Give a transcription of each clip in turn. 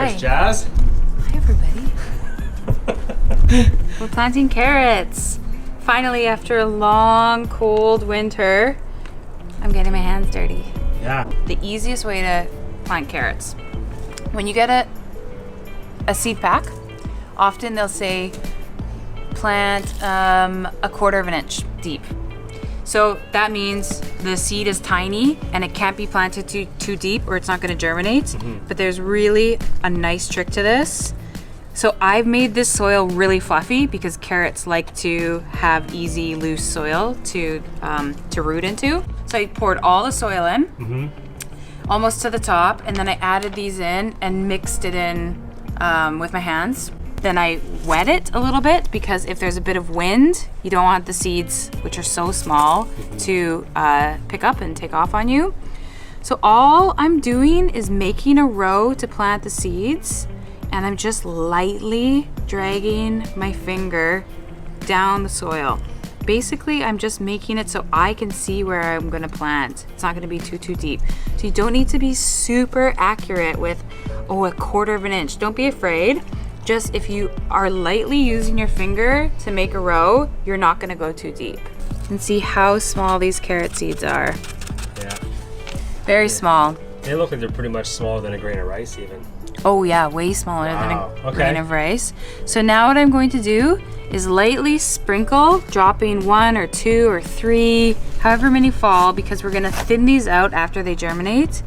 There's Jazz. Hi, everybody. We're planting carrots. Finally, after a long, cold winter, I'm getting my hands dirty. Yeah. The easiest way to plant carrots. When you get a seed pack, often they'll say plant a quarter of an inch deep. So that means the seed is tiny and it can't be planted too deep or it's not going to germinate. But there's really a nice trick to this. So I've made this soil really fluffy because carrots like to have easy, loose soil to root into. So I poured all the soil in, almost to the top, and then I added these in and mixed it in with my hands. Then I wet it a little bit because if there's a bit of wind, you don't want the seeds, which are so small, to pick up and take off on you. So all I'm doing is making a row to plant the seeds, and I'm just lightly dragging my finger down the soil. Basically, I'm just making it so I can see where I'm gonna plant. It's not gonna be too deep. So you don't need to be super accurate with, a quarter of an inch. Don't be afraid. Just if you are lightly using your finger to make a row, you're not gonna go too deep. And see how small these carrot seeds are. Yeah. Very small. They look like they're pretty much smaller than a grain of rice even. Oh yeah, way smaller than a grain of rice. So now what I'm going to do is lightly sprinkle, dropping 1 or 2 or 3, however many fall, because we're gonna thin these out after they germinate.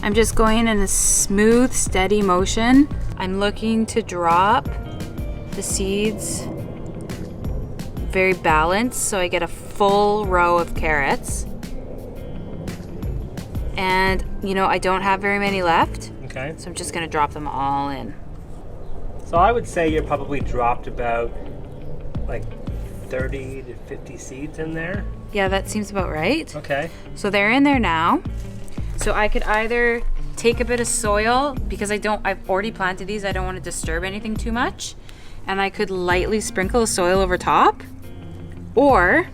I'm just going in a smooth, steady motion. I'm looking to drop the seeds very balanced so I get a full row of carrots. And I don't have very many left. Okay. So I'm just gonna drop them all in. So I would say you probably dropped about like 30 to 50 seeds in there. Yeah, that seems about right. Okay. So they're in there now. So I could either take a bit of soil, because I've already planted these, I don't want to disturb anything too much, and I could lightly sprinkle the soil over top, or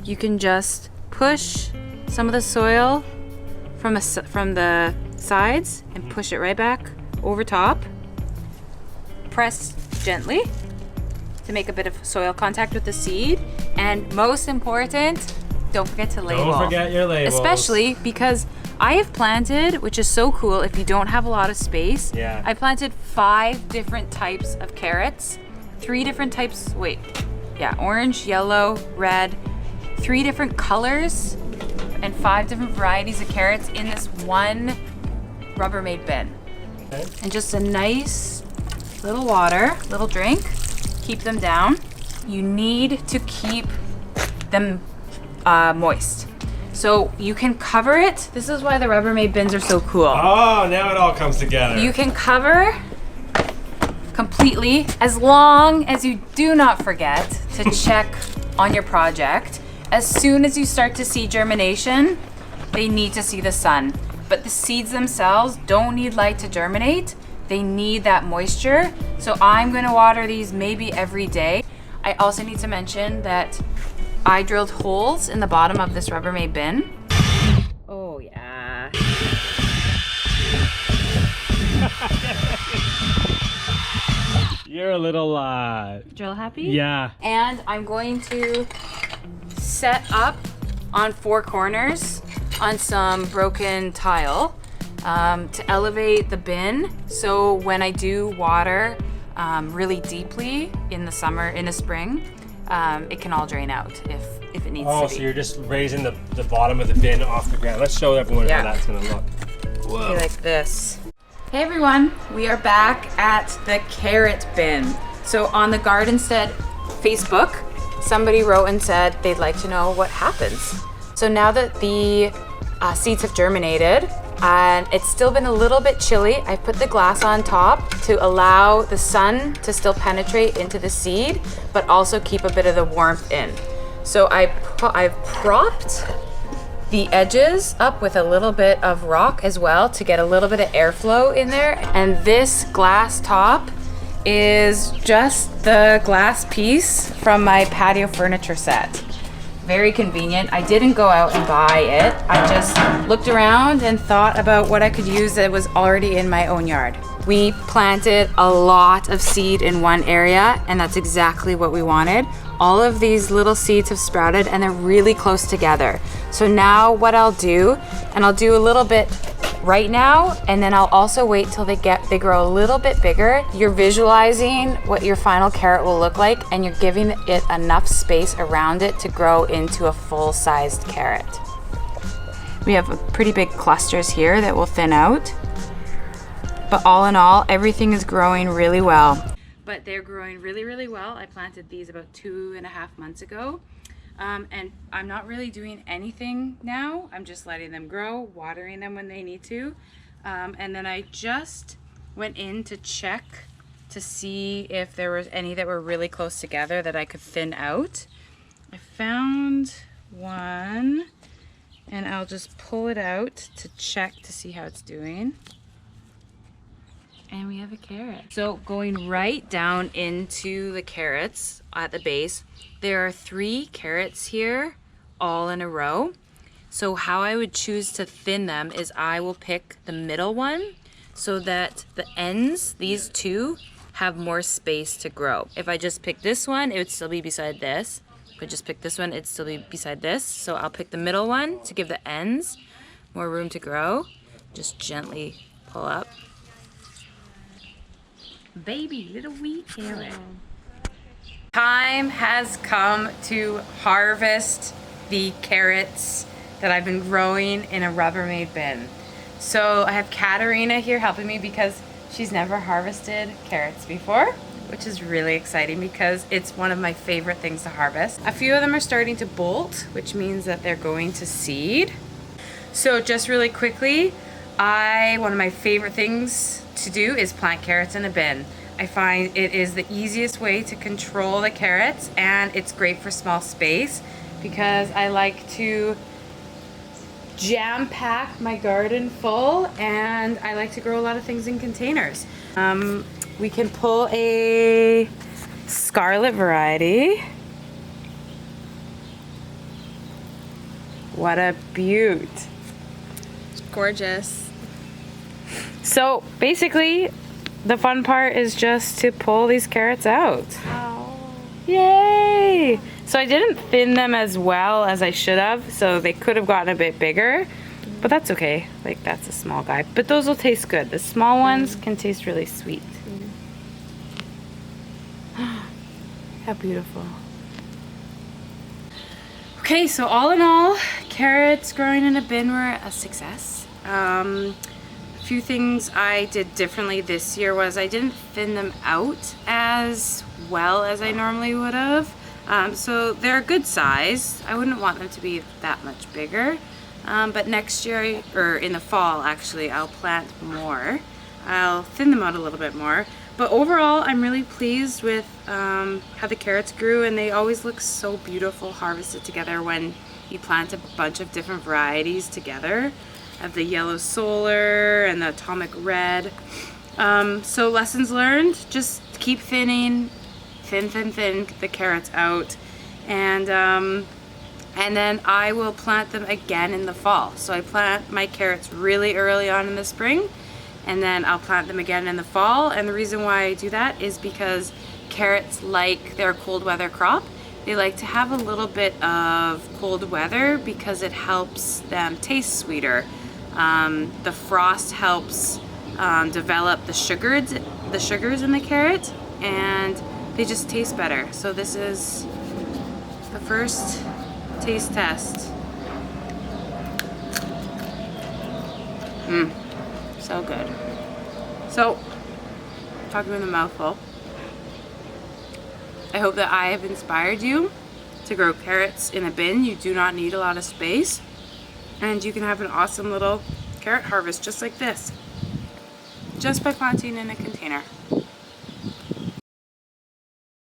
you can just push some of the soil from the sides and push it right back over top. Press gently to make a bit of soil contact with the seed, and most important, don't forget to label. Don't forget your labels. Especially because I have planted, which is so cool if you don't have a lot of space. Yeah. I planted 5 different types of carrots, 3 different types, orange, yellow, red, 3 different colors, and 5 different varieties of carrots in this one Rubbermaid bin. Okay. And just a nice little water, little drink, keep them down. You need to keep them moist. So you can cover it. This is why the Rubbermaid bins are so cool. Oh, now it all comes together. You can cover completely as long as you do not forget to check on your project. As soon as you start to see germination, they need to see the sun. But the seeds themselves don't need light to germinate. They need that moisture. So I'm gonna water these maybe every day. I also need to mention that I drilled holes in the bottom of this Rubbermaid bin. Oh yeah. You're a little Drill happy? Yeah. And I'm going to set up on 4 corners on some broken tile to elevate the bin. So when I do water really deeply in the spring, it can all drain out if it needs to be. Oh, so you're just raising the bottom of the bin off the ground. Let's show everyone how that's gonna look. Whoa. Okay, like this. Hey everyone, we are back at the carrot bin. So on the Gardenstead Facebook, somebody wrote and said they'd like to know what happens. So now that the seeds have germinated, and it's still been a little bit chilly, I put the glass on top to allow the sun to still penetrate into the seed, but also keep a bit of the warmth in. So I've propped the edges up with a little bit of rock as well to get a little bit of airflow in there. And this glass top is just the glass piece from my patio furniture set. very convenient. I didn't go out and buy it. I just looked around and thought about what I could use that was already in my own yard. We planted a lot of seed in one area, and that's exactly what we wanted. All of these little seeds have sprouted and they're really close together. So now what I'll do, and I'll do a little bit right now, and then I'll also wait till they grow a little bit bigger. You're visualizing what your final carrot will look like, and you're giving it enough space around it to grow into a full-sized carrot. We have pretty big clusters here that will thin out. But all in all, everything is growing really well. But they're growing really, really well. I planted these about 2.5 months ago. And I'm not really doing anything now. I'm just letting them grow, watering them when they need to. And then I just went in to check to see if there was any that were really close together that I could thin out. I found one, and I'll just pull it out to check to see how it's doing. And we have a carrot. So going right down into the carrots at the base, there are 3 carrots here, all in a row. So how I would choose to thin them is I will pick the middle one so that the ends, these 2, have more space to grow. If I just pick this one, it would still be beside this. If I just pick this one, it'd still be beside this. So I'll pick the middle one to give the ends more room to grow. Just gently pull up. Baby little wee carrot. Time has come to harvest the carrots that I've been growing in a Rubbermaid bin. So I have Katarina here helping me because she's never harvested carrots before, which is really exciting because it's one of my favorite things to harvest. A few of them are starting to bolt, which means that they're going to seed. So just really quickly, one of my favorite things to do is plant carrots in a bin. I find it is the easiest way to control the carrots, and it's great for small space because I like to jam pack my garden full, and I like to grow a lot of things in containers. We can pull a scarlet variety. What a beaut. Gorgeous. So basically, the fun part is just to pull these carrots out. Wow. Yay! So I didn't thin them as well as I should have, so they could have gotten a bit bigger, but that's okay. Like, that's a small guy. But those will taste good. The small ones can taste really sweet. How beautiful. Okay, so all in all, carrots growing in a bin were a success. A few things I did differently this year was I didn't thin them out as well as I normally would have. So they're a good size. I wouldn't want them to be that much bigger. But next year, or in the fall actually, I'll plant more. I'll thin them out a little bit more. But overall, I'm really pleased with how the carrots grew, and they always look so beautiful harvested together when you plant a bunch of different varieties together. I have the yellow solar and the atomic red. So lessons learned, just keep thinning, thin the carrots out, and then I will plant them again in the fall. So I plant my carrots really early on in the spring, and then I'll plant them again in the fall. And the reason why I do that is because carrots, like their cold weather crop, they like to have a little bit of cold weather because it helps them taste sweeter. The frost helps develop the sugars in the carrot, and they just taste better. So this is the first taste test. So good. So, talking with a mouthful, I hope that I have inspired you to grow carrots in a bin. You do not need a lot of space, and you can have an awesome little carrot harvest just like this, just by planting in a container.